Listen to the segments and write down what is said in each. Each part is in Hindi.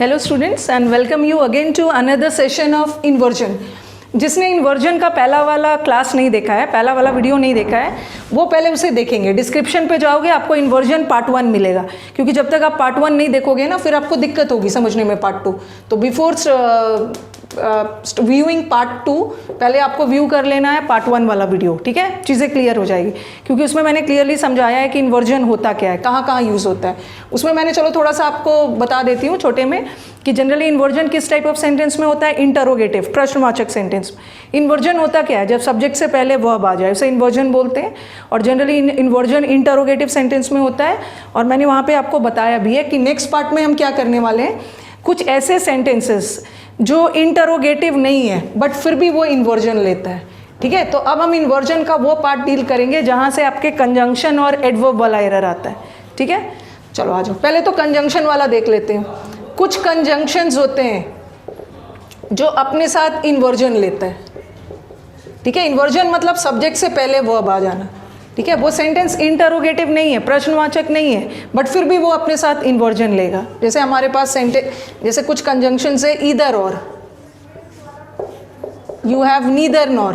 Hello students and welcome you again to another session of inversion. जिसने इन्वर्जन का पहला वाला क्लास नहीं देखा है, पहला वाला वीडियो नहीं देखा है, वो पहले उसे देखेंगे। डिस्क्रिप्शन पे जाओगे आपको इन्वर्जन पार्ट 1 मिलेगा, क्योंकि जब तक आप पार्ट 1 नहीं देखोगे ना फिर आपको दिक्कत होगी समझने में पार्ट 2। तो बिफोर व्यूइंग पार्ट 2 पहले आपको व्यू कर लेना है पार्ट 1 वाला वीडियो, ठीक है। चीज़ें क्लियर हो जाएगी, क्योंकि उसमें मैंने क्लियरली समझाया है कि इन्वर्जन होता क्या है, कहाँ कहाँ यूज़ होता है। उसमें मैंने चलो थोड़ा सा आपको बता देती हूँ छोटे में कि जनरली इन्वर्जन किस टाइप ऑफ सेंटेंस में होता है। इंटरोगेटिव, प्रश्नवाचक सेंटेंस। इन्वर्जन होता क्या है, जब सब्जेक्ट से पहले वर्ब आ जाए उसे इन्वर्जन बोलते हैं, और जनरली इन्वर्जन इंटरोगेटिव सेंटेंस में होता है। और मैंने वहाँ पे आपको बताया भी है कि नेक्स्ट पार्ट में हम क्या करने वाले हैं, कुछ ऐसे सेंटेंसेस जो इंटरोगेटिव नहीं है बट फिर भी वो इन्वर्जन लेता है, ठीक है। तो अब हम इन्वर्जन का वो पार्ट डील करेंगे जहाँ से आपके कंजंक्शन और एडवर्ब वाला एरर आता है, ठीक है। चलो आ जाओ, पहले तो कंजंक्शन वाला देख लेते हैं। कुछ कंजंक्शंस होते हैं जो अपने साथ इन्वर्जन लेता है, ठीक है। इन्वर्जन मतलब सब्जेक्ट से पहले वर्ब आ जाना, ठीक है। वो सेंटेंस इंटरोगेटिव नहीं है, प्रश्नवाचक नहीं है, बट फिर भी वो अपने साथ इन्वर्जन लेगा। जैसे हमारे पास जैसे कुछ कंजंक्शन है, ईदर और, you have neither nor,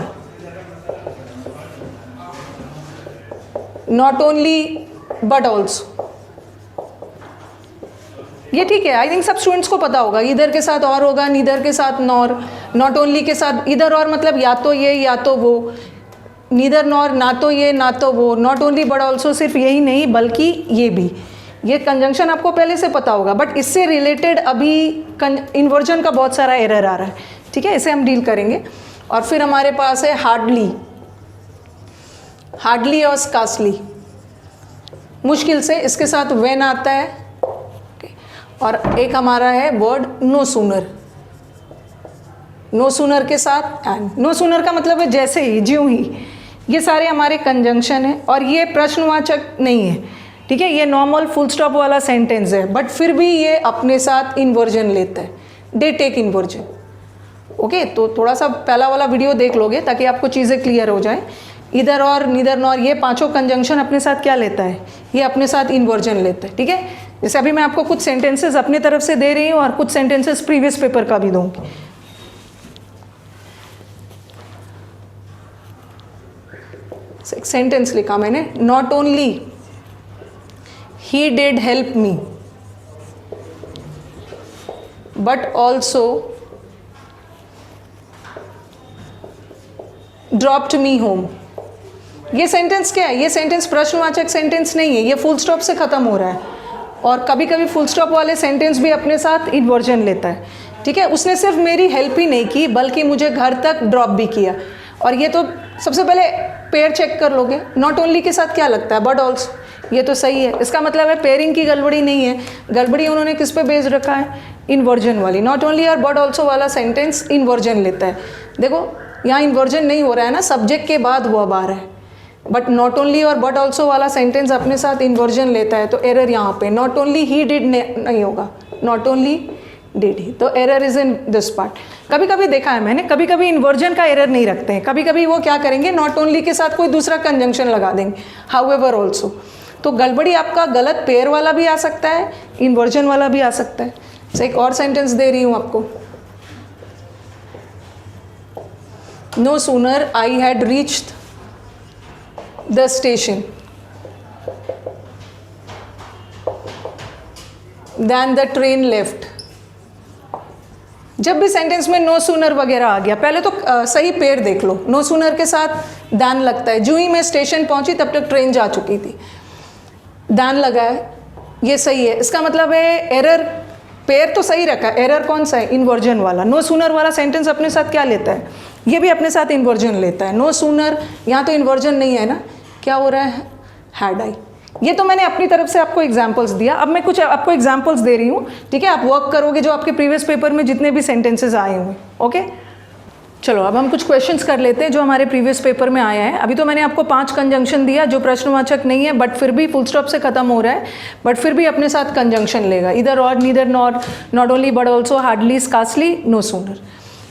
not only but also. ये ठीक है, आई थिंक सब स्टूडेंट्स को पता होगा। इधर के साथ और होगा, नीदर के साथ नॉर, नॉट ओनली के साथ इधर और, मतलब या तो ये या तो वो। नीदर नॉर ना तो ये ना तो वो। नॉट ओनली बट ऑल्सो सिर्फ यही नहीं बल्कि ये भी। ये कंजंक्शन आपको पहले से पता होगा, बट इससे रिलेटेड अभी इन्वर्जन का बहुत सारा एरर आ रहा है, ठीक है। इसे हम डील करेंगे। और फिर हमारे पास है हार्डली, हार्डली और स्कार्सली, मुश्किल से, इसके साथ व्हेन आता है। और एक हमारा है word no sooner, no sooner के साथ एंड। नो सूनर का मतलब है जैसे ही, ज्यों ही। ये सारे हमारे कंजंक्शन है और ये प्रश्नवाचक नहीं है, ठीक है। ये नॉर्मल फुल स्टॉप वाला सेंटेंस है, बट फिर भी ये अपने साथ इन्वर्जन लेता है, दे टेक इन्वर्जन, ओके। तो थोड़ा सा पहला वाला वीडियो देख लोगे ताकि आपको चीज़ें क्लियर हो जाए। इधर और, नीदर नॉर, ये पांचों कंजंक्शन अपने साथ क्या लेता है, ये अपने साथ इन्वर्जन लेता है, ठीक है। जैसे अभी मैं आपको कुछ सेंटेंसेस अपनी तरफ से दे रही हूँ और कुछ सेंटेंसेस प्रीवियस पेपर का भी दूंगी। एक सेंटेंस लिखा मैंने, not only he did help me but also dropped me home. ये सेंटेंस क्या है, ये सेंटेंस प्रश्नवाचक सेंटेंस नहीं है, ये फुल स्टॉप से खत्म हो रहा है। और कभी कभी फुल स्टॉप वाले सेंटेंस भी अपने साथ इन्वर्जन लेता है, ठीक है। उसने सिर्फ मेरी हेल्प ही नहीं की बल्कि मुझे घर तक ड्रॉप भी किया। और ये तो सबसे पहले पेयर चेक कर लोगे, नॉट ओनली के साथ क्या लगता है, बट ऑल्सो। ये तो सही है, इसका मतलब है पेयरिंग की गड़बड़ी नहीं है। गड़बड़ी उन्होंने किस पे बेस्ड रखा है, इन्वर्जन वाली। नॉट ओनली और बट ऑल्सो वाला सेंटेंस इन्वर्जन लेता है। देखो यहाँ इन्वर्जन नहीं हो रहा है ना, सब्जेक्ट के बाद वर्ब आ रहा है, बट नॉट ओनली और बट ऑल्सो वाला सेंटेंस अपने साथ इन्वर्जन लेता है। तो एरर यहाँ पे नॉट ओनली ही डिड नहीं होगा, नॉट ओनली डिड ही। तो error is in this part. कभी कभी देखा है मैंने, कभी कभी इन्वर्जन का एरर नहीं रखते हैं, कभी कभी वो क्या करेंगे, नॉट ओनली के साथ कोई दूसरा कंजंक्शन लगा देंगे, हाउएवर ऑल्सो। तो गड़बड़ी आपका गलत पेयर वाला भी आ सकता है, इन्वर्जन वाला भी आ सकता है। तो एक और सेंटेंस दे रही हूँ आपको, no sooner I had reached the station then the train left. जब भी सेंटेंस में नो सूनर वगैरह आ गया, पहले तो सही पेयर देख लो। नो सूनर के साथ दैन लगता है, जो ही मैं स्टेशन पहुंची तब तक ट्रेन जा चुकी थी, दैन लगा है, ये सही है। इसका मतलब है एरर, पेयर तो सही रखा, एरर कौन सा है, इन्वर्जन वाला। नो सूनर वाला सेंटेंस अपने साथ क्या लेता है, ये भी अपने साथ इन्वर्जन लेता है। नो सूनर, यहाँ तो इन्वर्जन नहीं है ना, क्या हो रहा है, हैड आई। ये तो मैंने अपनी तरफ से आपको एग्जाम्पल्स दिया, अब मैं कुछ आपको एग्जाम्पल्स दे रही हूँ, ठीक है। आप वर्क करोगे जो आपके प्रीवियस पेपर में जितने भी सेंटेंसेस आए हुए, ओके। चलो अब हम कुछ क्वेश्चंस कर लेते हैं जो हमारे प्रीवियस पेपर में आया है। अभी तो मैंने आपको 5 कंजंक्शन दिया जो प्रश्नवाचक नहीं है बट फिर भी फुल स्टॉप से खत्म हो रहा है, बट फिर भी अपने साथ कंजंक्शन लेगा। इधर और, neither nor, not only but also, hardly, scarcely, no sooner.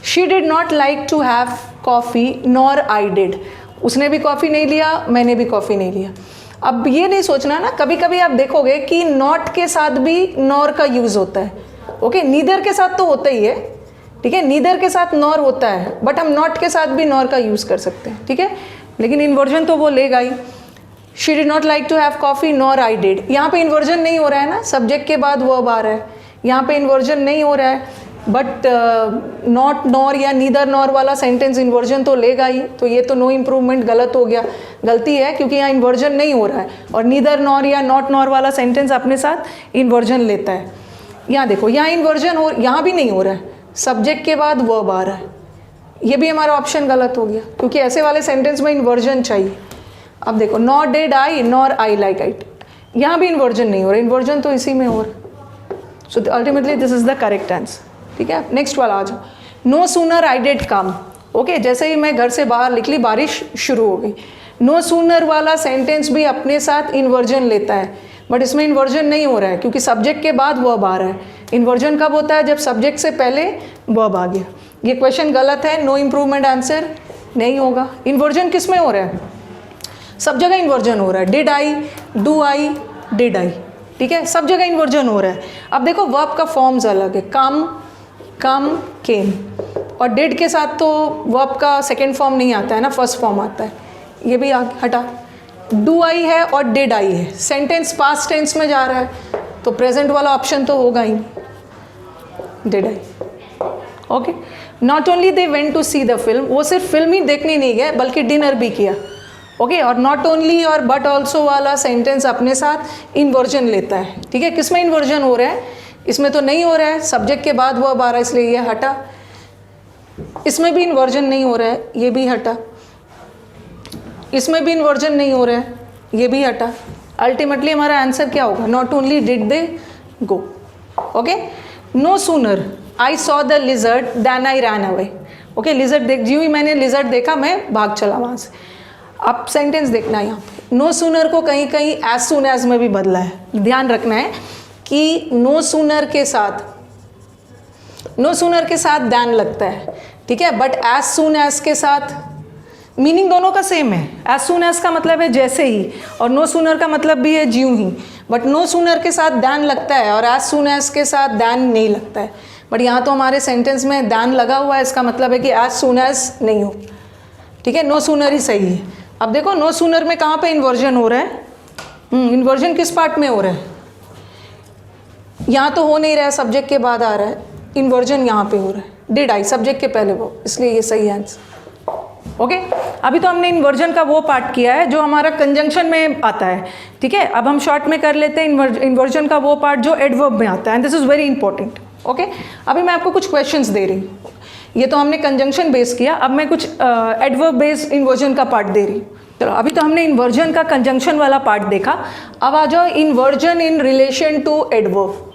She did not like to have coffee nor I did. उसने भी कॉफ़ी नहीं लिया, मैंने भी कॉफ़ी नहीं लिया। अब ये नहीं सोचना ना, कभी कभी आप देखोगे कि नॉट के साथ भी नॉर का यूज़ होता है, ओके, नीदर के साथ तो होता ही है, ठीक है, नीदर के साथ नॉर होता है, बट हम नॉट के साथ भी नॉर का यूज़ कर सकते हैं, ठीक है, लेकिन इन्वर्जन तो वो लेगा ही। She did not like to have coffee nor I did, यहाँ पे इन्वर्जन नहीं हो रहा है ना, सब्जेक्ट के बाद वर्ब आ रहा है, यहाँ पे इन्वर्जन नहीं हो रहा है, बट नॉट नॉर या नीदर नॉर वाला सेंटेंस इन्वर्जन तो लेगा ही, तो ये तो नो इम्प्रूवमेंट गलत हो गया, गलती है क्योंकि यहाँ इन्वर्जन नहीं हो रहा है, और नीदर नॉर या नॉट नॉर वाला सेंटेंस अपने साथ इन्वर्जन लेता है। यहाँ देखो, यहाँ इन्वर्जन हो, यहाँ भी नहीं हो रहा है, सब्जेक्ट के बाद वर्ब आ रहा है, ये भी हमारा ऑप्शन गलत हो गया क्योंकि ऐसे वाले सेंटेंस में इन्वर्जन चाहिए। अब देखो, not did I nor I like it, यहाँ भी इन्वर्जन नहीं हो रहा, इन्वर्जन तो इसी में हो रहा, so ultimately this is the correct answer, ठीक है। नेक्स्ट वाला आ जाओ, no sooner I did come, okay, जैसे ही मैं घर से बाहर निकली बारिश शुरू हो गई, नो सूनर वाला सेंटेंस भी अपने साथ इन्वर्जन लेता है, बट इसमें इन्वर्जन नहीं हो रहा है क्योंकि सब्जेक्ट के बाद वर्ब आ रहा है। इन्वर्जन कब होता है? जब सब्जेक्ट से पहले वर्ब आ गया। ये क्वेश्चन गलत है, नो इम्प्रूवमेंट आंसर नहीं होगा। इन्वर्जन किस में हो रहा है? सब जगह इन्वर्जन हो रहा है, did I, do I, did I, ठीक है, सब जगह इन्वर्जन हो रहा है। अब देखो वर्ब का फॉर्म्स अलग है, कम, कम, केम, और डिड के साथ तो वर्ब का सेकेंड फॉर्म नहीं आता है ना, फर्स्ट फॉर्म आता है, ये भी हटा। डू आई है और डिड आई है, सेंटेंस पास्ट टेंस में जा रहा है तो प्रेजेंट वाला ऑप्शन तो होगा ही, did I, okay. Not only they went to see the film, वो सिर्फ फिल्म ही देखने नहीं गए बल्कि डिनर भी किया, ओके। और नॉट ओनली और बट ऑल्सो वाला सेंटेंस अपने साथ इन्वर्जन लेता है, ठीक है। किसमें इन्वर्जन हो रहा है? इसमें तो नहीं हो रहा है, सब्जेक्ट के बाद वर्ब आ रहा है इसलिए ये हटा। इसमें भी इन्वर्जन नहीं हो रहा है, ये भी हटा। इसमें भी इन्वर्जन नहीं हो रहा है, ये भी हटा। अल्टीमेटली हमारा आंसर क्या होगा? Not only did they go, okay. No sooner I saw the lizard then I ran away, okay. Lizard देख जी हुई मैंने, लिजर्ड देखा, मैं भाग चला वहाँ से। अब सेंटेंस देखना है यहाँ पे, नो सूनर को कहीं कहीं एज सून एज में भी बदला है। ध्यान रखना है कि नो सूनर के साथ दैन लगता है, ठीक है, बट एज सून एज के साथ मीनिंग दोनों का सेम है। एज सून एज का मतलब है जैसे ही, और नो सूनर का मतलब भी है ज्यों ही, बट नो सूनर के साथ दैन लगता है और एज सून एज के साथ दैन नहीं लगता है। बट यहाँ तो हमारे सेंटेंस में दैन लगा हुआ है, इसका मतलब है कि एज सून एज नहीं हो, ठीक है, नो सूनर ही सही है। अब देखो नो सूनर में कहाँ पे इन्वर्जन हो रहा है? इन्वर्जन किस पार्ट में हो रहा है? यहाँ तो हो नहीं रहा है, सब्जेक्ट के बाद आ रहा है, इन्वर्जन यहाँ पे हो रहा है, डिड आई, सब्जेक्ट के पहले वो, इसलिए ये सही आंसर, ओके। अभी तो हमने इन्वर्जन का वो पार्ट किया है जो हमारा कंजंक्शन में आता है, ठीक है। अब हम शॉर्ट में कर लेते हैं इन्वर्जन का वो पार्ट जो एडवर्ब में आता है, and this is very important, okay. अभी मैं आपको कुछ क्वेश्चंस दे रही हूँ, ये तो हमने कंजंक्शन बेस किया, अब मैं कुछ एडवर्ब बेस्ड इन्वर्जन का पार्ट दे रही हूँ। चलो, अभी तो हमने इन्वर्जन का कंजंक्शन वाला पार्ट देखा, अब आ जाओ inversion in relation to adverb.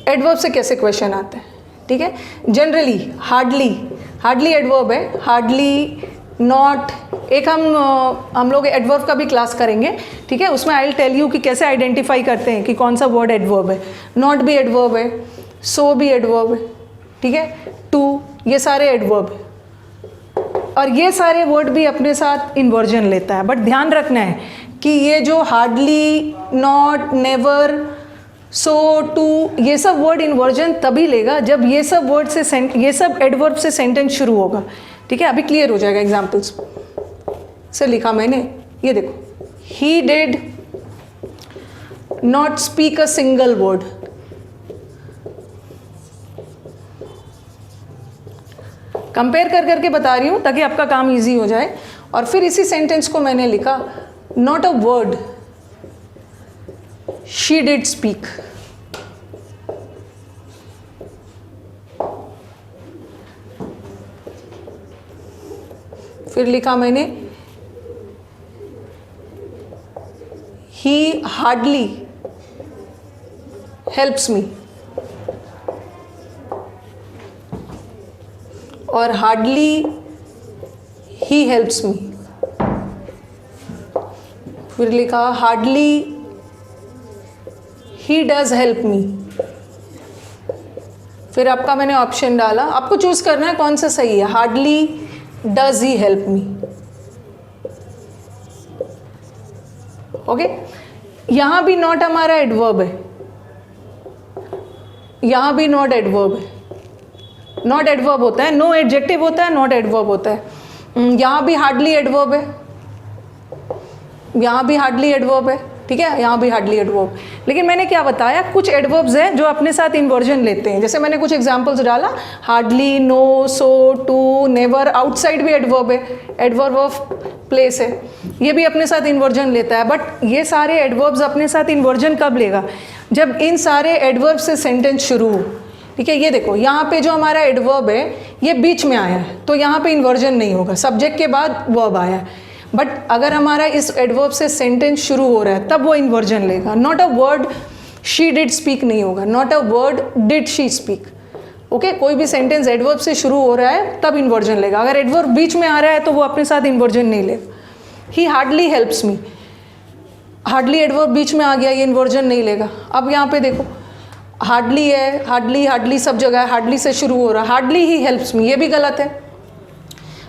Adverb से कैसे क्वेश्चन आते हैं, ठीक है। जनरली हार्डली एडवर्ब है, हार्डली, नॉट, एक हम लोग एडवर्ब का भी क्लास करेंगे, ठीक है। उसमें आई विल टेल यू कि कैसे आइडेंटिफाई करते हैं कि कौन सा वर्ड एडवर्ब है। नॉट भी एडवर्ब है, सो भी एडवर्ब है, ठीक है, टू, ये सारे एडवर्ब है, और ये सारे वर्ड भी अपने साथ इन्वर्जन लेता है। बट ध्यान रखना है कि ये जो hardly, not, never, so, too, ये सब वर्ड इन्वर्जन तभी लेगा जब ये सब वर्ड से ये सब एडवर्ब से सेंटेंस शुरू होगा, ठीक है। अभी क्लियर हो जाएगा एग्जाम्पल्स से लिखा मैंने, ये देखो, he did not speak a single word, compare कर करके बता रही हूँ ताकि आपका काम इजी हो जाए। और फिर इसी सेंटेंस को मैंने लिखा, not a word she did speak, फिर लिखा मैंने, ही हार्डली हेल्प्स मी, और हार्डली ही हेल्प्स मी, फिर लिखा हार्डली ही डज हेल्प मी। फिर आपका मैंने ऑप्शन डाला, आपको चूज करना है कौन सा सही है, hardly does he help me, okay. यहां भी नॉट हमारा एडवर्ब है, यहाँ भी नॉट एडवर्ब है, नॉट एडवर्ब होता है, नो एडजेक्टिव होता है, नॉट एडवर्ब होता है। यहाँ भी हार्डली एडवर्ब है, यहाँ भी हार्डली एडवर्ब है, ठीक है, यहाँ भी हार्डली एडवर्ब। लेकिन मैंने क्या बताया, कुछ एडवर्ब्स हैं जो अपने साथ इन्वर्जन लेते हैं। जैसे मैंने कुछ एग्जांपल्स डाला, hardly, no, so, too, never, outside भी एडवर्ब है, एडवर्ब ऑफ प्लेस है, ये भी अपने साथ इन्वर्जन लेता है। बट ये सारे एडवर्ब्स अपने साथ इन्वर्जन कब लेगा, जब इन सारे एडवर्ब से सेंटेंस शुरू हो, ठीक है। ये देखो यहाँ पे जो हमारा एडवर्ब है ये बीच में आया है, तो यहाँ पे इन्वर्जन नहीं होगा, सब्जेक्ट के बाद वर्ब आया है। बट अगर हमारा इस एडवर्ब से सेंटेंस शुरू हो रहा है तब वो इन्वर्जन लेगा। Not a word she did speak नहीं होगा, not a word did she speak. Okay, कोई भी सेंटेंस एडवर्ब से शुरू हो रहा है तब इन्वर्जन लेगा। अगर एडवर्ब बीच में आ रहा है तो वो अपने साथ इन्वर्जन नहीं लेगा। He hardly helps me, hardly adverb बीच में आ गया, ये इन्वर्जन नहीं लेगा। अब यहाँ पे देखो हार्डली है, हार्डली हार्डली सब जगह है, हार्डली से शुरू हो रहा है, हार्डली ही हेल्प्स मी, ये भी गलत है।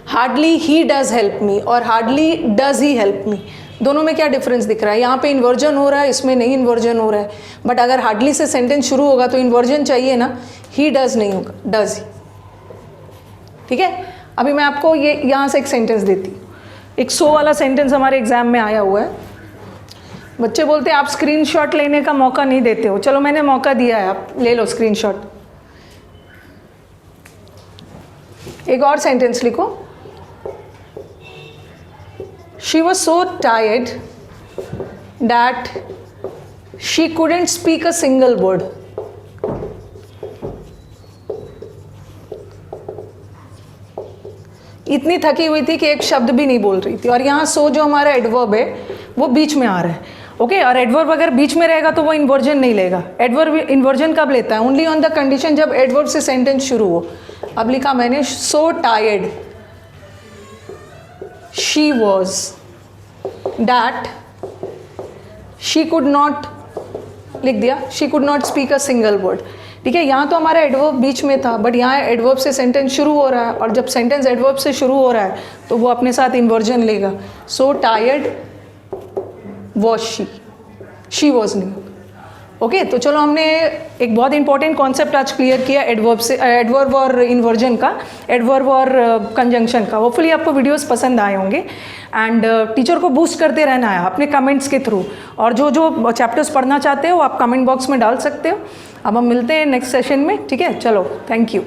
Hardly he does help me और hardly does he help me, दोनों में क्या डिफरेंस दिख रहा है, यहाँ पे इन्वर्जन हो रहा है, इसमें नहीं इन्वर्जन हो रहा है। बट अगर हार्डली से सेंटेंस शुरू होगा तो इन्वर्जन चाहिए ना, ही डज नहीं होगा, डज ही, ठीक है। अभी मैं आपको ये यहाँ से एक सेंटेंस देती हूँ, एक सो वाला सेंटेंस हमारे एग्जाम में आया हुआ है। बच्चे बोलते हैं आप स्क्रीनशॉट लेने का मौका नहीं देते हो, चलो मैंने मौका दिया है, आप ले लो स्क्रीनशॉट। एक और सेंटेंस लिखो, she was so tired that she couldn't speak a single word. इतनी थकी हुई थी कि एक शब्द भी नहीं बोल रही थी। और यहाँ सो जो हमारा एडवर्ब है वो बीच में आ रहा है, ओके। और एडवर्ब अगर बीच में रहेगा तो वो इन्वर्जन नहीं लेगा। एडवर्ब इन्वर्जन कब लेता है, ओनली ऑन द कंडीशन जब एडवर्ब से सेंटेंस शुरू हो। अब लिखा मैंने so tired she was that she could not, लिख दिया, she could not speak a single word, ठीक है। यहाँ तो हमारा एडवर्ब बीच में था, बट यहाँ एडवर्ब से सेंटेंस शुरू हो रहा है, और जब सेंटेंस एडवर्ब से शुरू हो रहा है तो वो अपने साथ इन्वर्जन लेगा। So tired was she was नहीं, ओके। तो चलो हमने एक बहुत इंपॉर्टेंट कॉन्सेप्ट आज क्लियर किया एडवर्ब से, एडवर्ब और इन्वर्जन का, एडवर्ब और कंजंक्शन का। होपफुली आपको वीडियोस पसंद आए होंगे। एंड टीचर को बूस्ट करते रहना है अपने कमेंट्स के थ्रू, और जो जो चैप्टर्स पढ़ना चाहते हो आप कमेंट बॉक्स में डाल सकते हो। अब हम मिलते हैं नेक्स्ट सेशन में, ठीक है। चलो, थैंक यू।